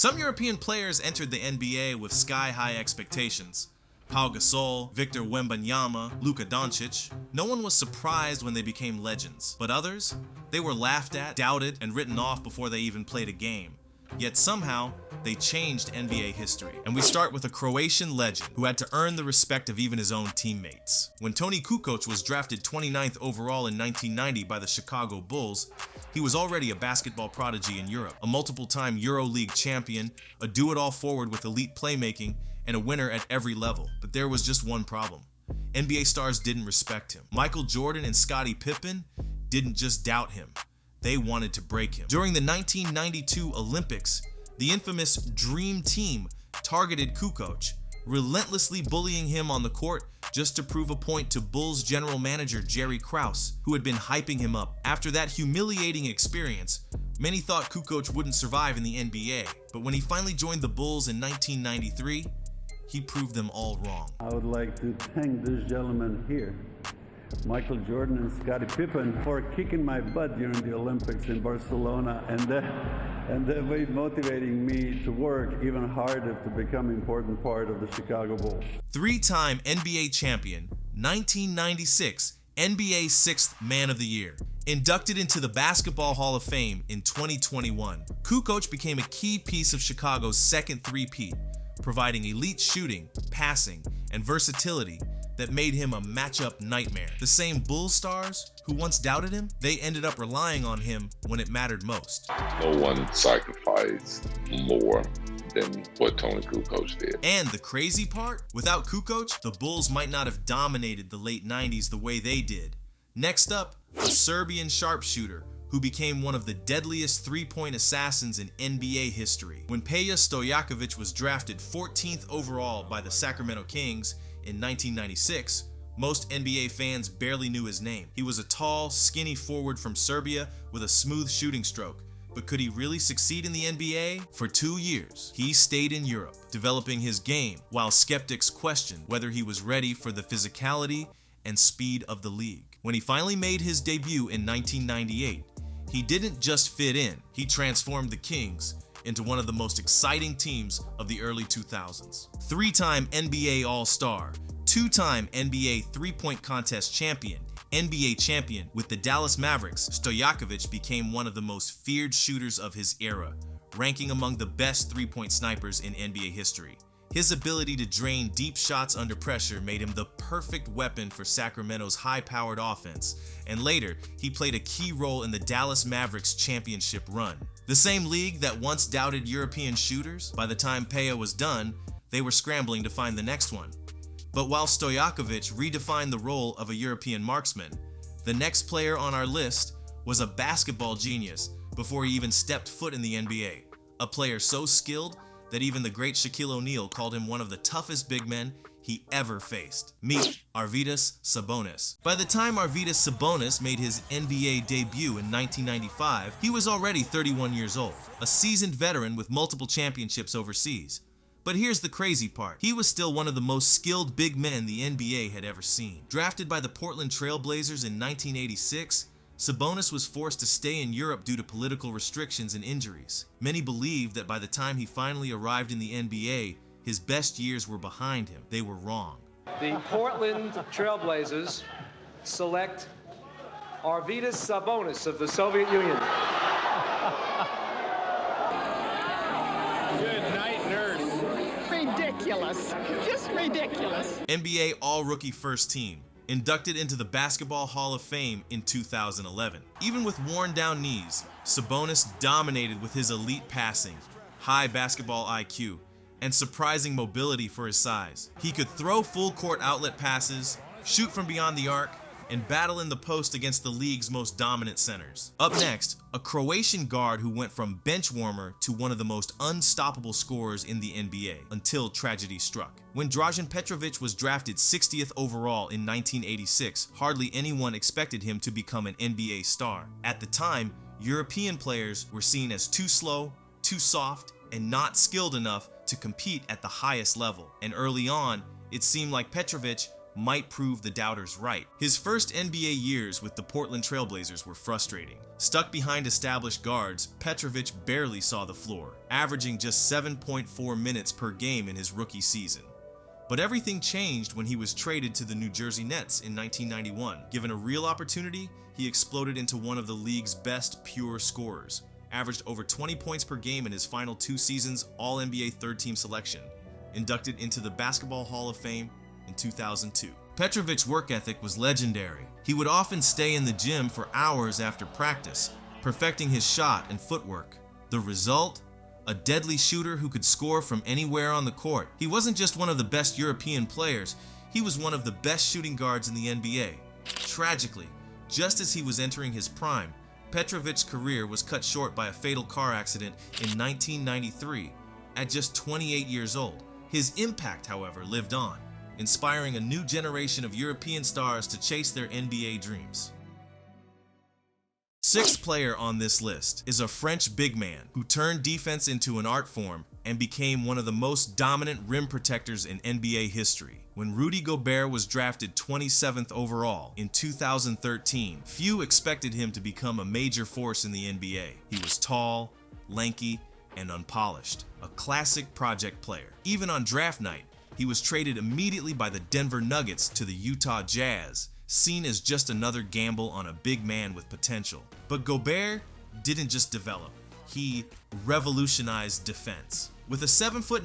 Some European players entered the NBA with sky-high expectations. Pau Gasol, Victor Wembanyama, Luka Doncic. No one was surprised when they became legends, but others, they were laughed at, doubted, and written off before they even played a game. Yet somehow, they changed NBA history. And we start with a Croatian legend who had to earn the respect of even his own teammates. When Toni Kukoć was drafted 29th overall in 1990 by the Chicago Bulls, he was already a basketball prodigy in Europe, a multiple-time EuroLeague champion, a do-it-all forward with elite playmaking, and a winner at every level. But there was just one problem. NBA stars didn't respect him. Michael Jordan and Scottie Pippen didn't just doubt him. They wanted to break him. During the 1992 Olympics, the infamous Dream Team targeted Kukoć, relentlessly bullying him on the court just to prove a point to Bulls general manager Jerry Krause, who had been hyping him up. After that humiliating experience, many thought Kukoć wouldn't survive in the NBA, but when he finally joined the Bulls in 1993, he proved them all wrong. I would like to thank this gentleman here, Michael Jordan and Scottie Pippen, for kicking my butt during the Olympics in Barcelona and then motivating me to work even harder to become an important part of the Chicago Bulls. Three-time NBA champion, 1996 NBA 6th Man of the Year, inducted into the Basketball Hall of Fame in 2021. Kukoć became a key piece of Chicago's second three-peat, providing elite shooting, passing, and versatility that made him a matchup nightmare. The same Bulls stars who once doubted him, they ended up relying on him when it mattered most. No one sacrificed more than what Toni Kukoć did. And the crazy part, without Kukoć, the Bulls might not have dominated the late 90s the way they did. Next up, a Serbian sharpshooter who became one of the deadliest three-point assassins in NBA history. When Peja Stojaković was drafted 14th overall by the Sacramento Kings in 1996, most NBA fans barely knew his name. He was a tall, skinny forward from Serbia with a smooth shooting stroke. But could he really succeed in the NBA? For 2 years, he stayed in Europe, developing his game, while skeptics questioned whether he was ready for the physicality and speed of the league. When he finally made his debut in 1998, he didn't just fit in, he transformed the Kings into one of the most exciting teams of the early 2000s. Three-time NBA All-Star, two-time NBA three-point contest champion, NBA champion with the Dallas Mavericks, Stojaković became one of the most feared shooters of his era, ranking among the best three-point snipers in NBA history. His ability to drain deep shots under pressure made him the perfect weapon for Sacramento's high-powered offense, and later, he played a key role in the Dallas Mavericks championship run. The same league that once doubted European shooters, by the time Peja was done, they were scrambling to find the next one. But while Stojaković redefined the role of a European marksman, the next player on our list was a basketball genius before he even stepped foot in the NBA. A player so skilled that even the great Shaquille O'Neal called him one of the toughest big men he ever faced. Meet Arvydas Sabonis. By the time Arvydas Sabonis made his NBA debut in 1995, he was already 31 years old, a seasoned veteran with multiple championships overseas. But here's the crazy part. He was still one of the most skilled big men the NBA had ever seen. Drafted by the Portland Trail Blazers in 1986, Sabonis was forced to stay in Europe due to political restrictions and injuries. Many believed that by the time he finally arrived in the NBA, his best years were behind him. They were wrong. The Portland Trail Blazers select Arvydas Sabonis of the Soviet Union. Good night, nerds. Ridiculous. Just ridiculous. NBA All-Rookie First Team. Inducted into the Basketball Hall of Fame in 2011. Even with worn-down knees, Sabonis dominated with his elite passing, high basketball IQ, and surprising mobility for his size. He could throw full-court outlet passes, shoot from beyond the arc, and battle in the post against the league's most dominant centers. Up next, a Croatian guard who went from bench warmer to one of the most unstoppable scorers in the NBA, until tragedy struck. When DraŽen Petrović was drafted 60th overall in 1986, hardly anyone expected him to become an NBA star. At the time, European players were seen as too slow, too soft, and not skilled enough to compete at the highest level. And early on, it seemed like Petrović might prove the doubters right. His first NBA years with the Portland Trail Blazers were frustrating. Stuck behind established guards, Petrović barely saw the floor, averaging just 7.4 minutes per game in his rookie season. But everything changed when he was traded to the New Jersey Nets in 1991. Given a real opportunity, he exploded into one of the league's best pure scorers, averaged over 20 points per game in his final 2 seasons, All-NBA third-team selection, inducted into the Basketball Hall of Fame in 2002. Petrovic's work ethic was legendary. He would often stay in the gym for hours after practice, perfecting his shot and footwork. The result? A deadly shooter who could score from anywhere on the court. He wasn't just one of the best European players, he was one of the best shooting guards in the NBA. Tragically, just as he was entering his prime, Petrovic's career was cut short by a fatal car accident in 1993 at just 28 years old. His impact, however, lived on, inspiring a new generation of European stars to chase their NBA dreams. Sixth player on this list is a French big man who turned defense into an art form and became one of the most dominant rim protectors in NBA history. When Rudy Gobert was drafted 27th overall in 2013, few expected him to become a major force in the NBA. He was tall, lanky, and unpolished, a classic project player. Even on draft night, he was traded immediately by the Denver Nuggets to the Utah Jazz, seen as just another gamble on a big man with potential. But Gobert didn't just develop, he revolutionized defense. With a 7'9"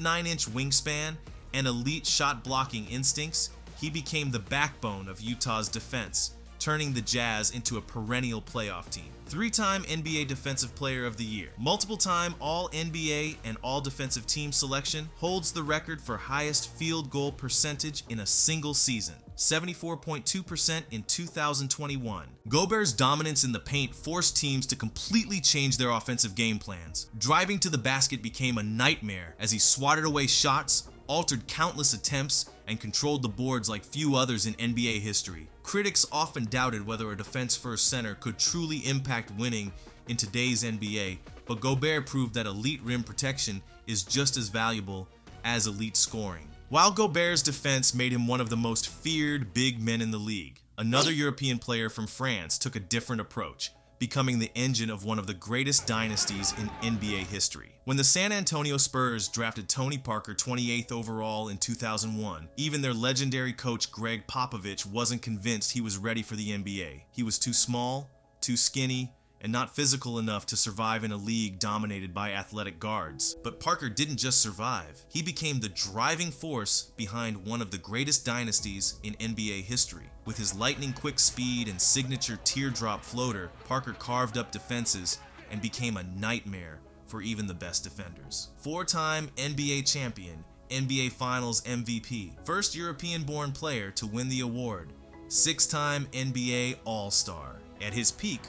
wingspan and elite shot blocking instincts, he became the backbone of Utah's defense, turning the Jazz into a perennial playoff team. 3-time NBA Defensive Player of the Year, multiple-time All-NBA and All-Defensive Team selection, holds the record for highest field goal percentage in a single season, 74.2% in 2021. Gobert's dominance in the paint forced teams to completely change their offensive game plans. Driving to the basket became a nightmare as he swatted away shots, altered countless attempts, and controlled the boards like few others in NBA history. Critics often doubted whether a defense-first center could truly impact winning in today's NBA, but Gobert proved that elite rim protection is just as valuable as elite scoring. While Gobert's defense made him one of the most feared big men in the league, another European player from France took a different approach, becoming the engine of one of the greatest dynasties in NBA history. When the San Antonio Spurs drafted Tony Parker 28th overall in 2001, even their legendary coach Greg Popovich wasn't convinced he was ready for the NBA. He was too small, too skinny, and not physical enough to survive in a league dominated by athletic guards. But Parker didn't just survive. He became the driving force behind one of the greatest dynasties in NBA history. With his lightning-quick speed and signature teardrop floater, Parker carved up defenses and became a nightmare for even the best defenders. 4-time NBA champion, NBA Finals MVP, first European-born player to win the award, 6-time NBA All-Star. At his peak,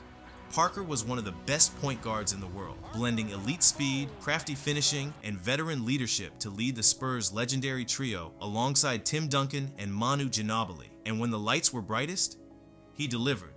Parker was one of the best point guards in the world, blending elite speed, crafty finishing, and veteran leadership to lead the Spurs' legendary trio alongside Tim Duncan and Manu Ginobili. And when the lights were brightest, he delivered,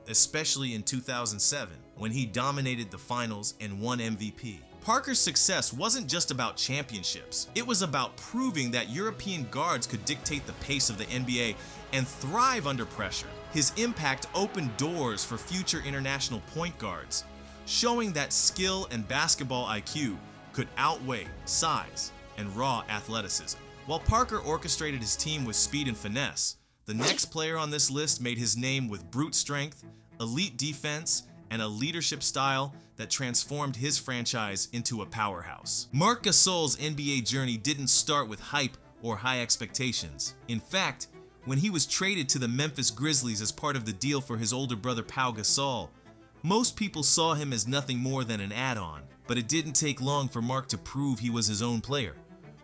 especially in 2007, when he dominated the finals and won MVP. Parker's success wasn't just about championships. It was about proving that European guards could dictate the pace of the NBA and thrive under pressure. His impact opened doors for future international point guards, showing that skill and basketball IQ could outweigh size and raw athleticism. While Parker orchestrated his team with speed and finesse, the next player on this list made his name with brute strength, elite defense, and a leadership style that transformed his franchise into a powerhouse. Marc Gasol's NBA journey didn't start with hype or high expectations. In fact, when he was traded to the Memphis Grizzlies as part of the deal for his older brother Pau Gasol, most people saw him as nothing more than an add-on. But it didn't take long for Marc to prove he was his own player,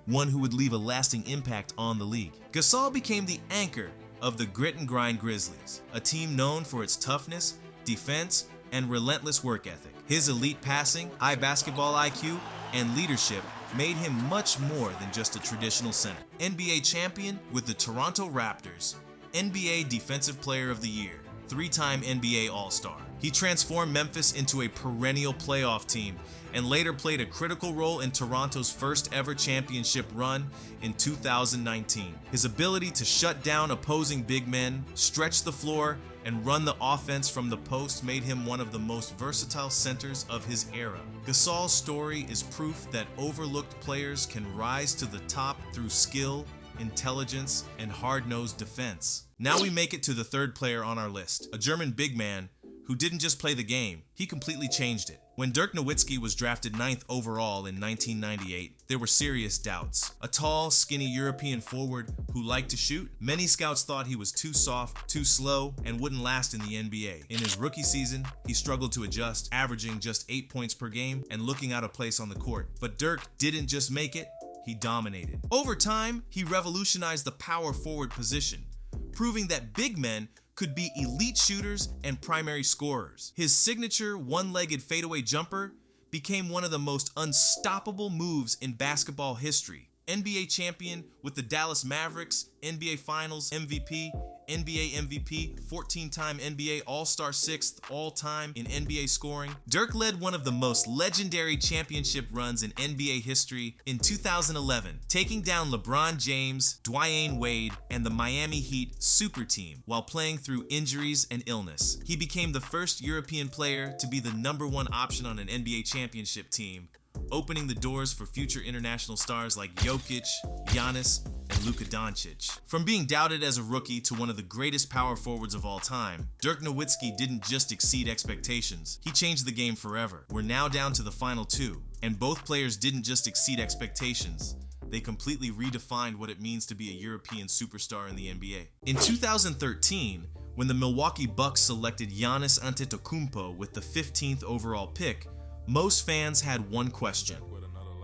one who would leave a lasting impact on the league. Gasol became the anchor of the Grit and Grind Grizzlies, a team known for its toughness, defense, and relentless work ethic. His elite passing, high basketball IQ, and leadership made him much more than just a traditional center. NBA champion with the Toronto Raptors, NBA Defensive Player of the Year, three-time NBA All-Star. He transformed Memphis into a perennial playoff team and later played a critical role in Toronto's first ever championship run in 2019. His ability to shut down opposing big men, stretch the floor, and run the offense from the post made him one of the most versatile centers of his era. Gasol's story is proof that overlooked players can rise to the top through skill, intelligence, and hard-nosed defense. Now we make it to the third player on our list, a German big man who didn't just play the game, he completely changed it. When Dirk Nowitzki was drafted 9th overall in 1998, there were serious doubts. A tall, skinny European forward who liked to shoot, many scouts thought he was too soft, too slow, and wouldn't last in the NBA. In his rookie season, he struggled to adjust, averaging just 8 points per game and looking out of place on the court. But Dirk didn't just make it, he dominated. Over time, he revolutionized the power forward position, proving that big men could be elite shooters and primary scorers. His signature one-legged fadeaway jumper became one of the most unstoppable moves in basketball history. NBA champion with the Dallas Mavericks, NBA Finals MVP, NBA MVP, 14-time NBA All-Star 6th all-time in NBA scoring. Dirk led one of the most legendary championship runs in NBA history in 2011, taking down LeBron James, Dwyane Wade, and the Miami Heat super team while playing through injuries and illness. He became the first European player to be the #1 option on an NBA championship team, opening the doors for future international stars like Jokić, Giannis, and Luka Doncic. From being doubted as a rookie to one of the greatest power forwards of all time, Dirk Nowitzki didn't just exceed expectations, he changed the game forever. We're now down to the final two, and both players didn't just exceed expectations, they completely redefined what it means to be a European superstar in the NBA. In 2013, when the Milwaukee Bucks selected Giannis Antetokounmpo with the 15th overall pick, most fans had one question.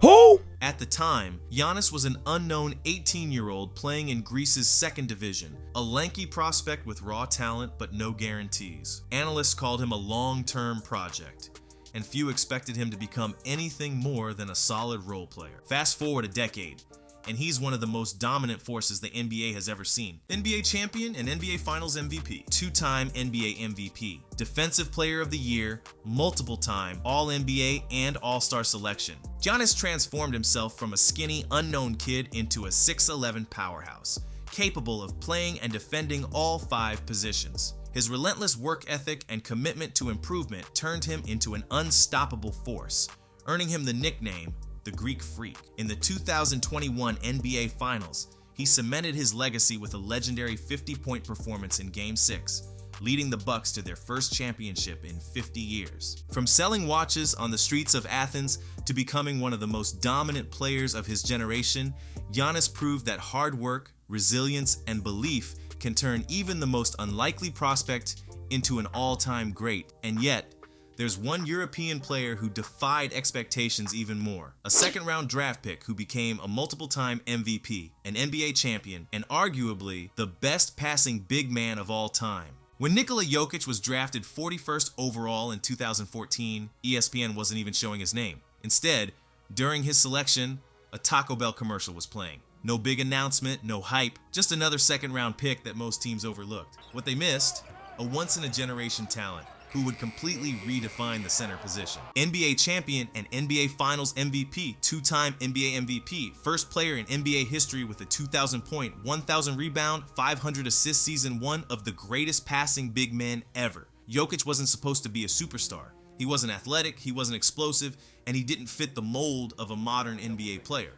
Who? At the time, Giannis was an unknown 18-year-old playing in Greece's second division, a lanky prospect with raw talent but no guarantees. Analysts called him a long-term project, and few expected him to become anything more than a solid role player. Fast forward a decade, and he's one of the most dominant forces the NBA has ever seen. NBA champion and NBA Finals MVP, two-time NBA MVP, Defensive Player of the Year, multiple-time All-NBA and All-Star selection. Giannis transformed himself from a skinny, unknown kid into a 6'11" powerhouse, capable of playing and defending all 5 positions. His relentless work ethic and commitment to improvement turned him into an unstoppable force, earning him the nickname the Greek Freak. In the 2021 NBA Finals, he cemented his legacy with a legendary 50-point performance in Game 6, leading the Bucks to their first championship in 50 years. From selling watches on the streets of Athens to becoming one of the most dominant players of his generation, Giannis proved that hard work, resilience, and belief can turn even the most unlikely prospect into an all-time great. And yet, there's one European player who defied expectations even more. A second-round draft pick who became a multiple-time MVP, an NBA champion, and arguably the best passing big man of all time. When Nikola Jokić was drafted 41st overall in 2014, ESPN wasn't even showing his name. Instead, during his selection, a Taco Bell commercial was playing. No big announcement, no hype, just another second-round pick that most teams overlooked. What they missed? A once-in-a-generation talent who would completely redefine the center position. NBA champion and NBA Finals MVP, two-time NBA MVP, first player in NBA history with a 2,000-point, 1,000 rebound, 500 assist season, one of the greatest passing big men ever. Jokić wasn't supposed to be a superstar. He wasn't athletic, he wasn't explosive, and he didn't fit the mold of a modern NBA player.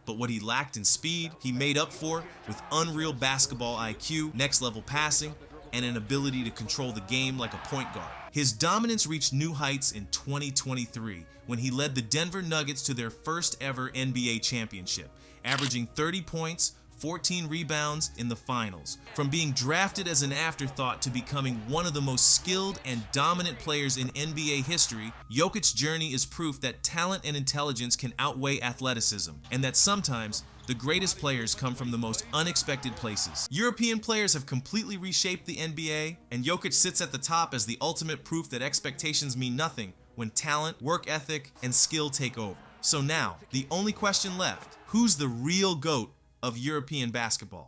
But what he lacked in speed, he made up for with unreal basketball IQ, next-level passing, and an ability to control the game like a point guard. His dominance reached new heights in 2023 when he led the Denver Nuggets to their first ever NBA championship, averaging 30 points, 14 rebounds in the finals. From being drafted as an afterthought to becoming one of the most skilled and dominant players in NBA history, Jokic's journey is proof that talent and intelligence can outweigh athleticism, and that sometimes the greatest players come from the most unexpected places. European players have completely reshaped the NBA, and Jokić sits at the top as the ultimate proof that expectations mean nothing when talent, work ethic, and skill take over. So now, the only question left, who's the real GOAT of European basketball?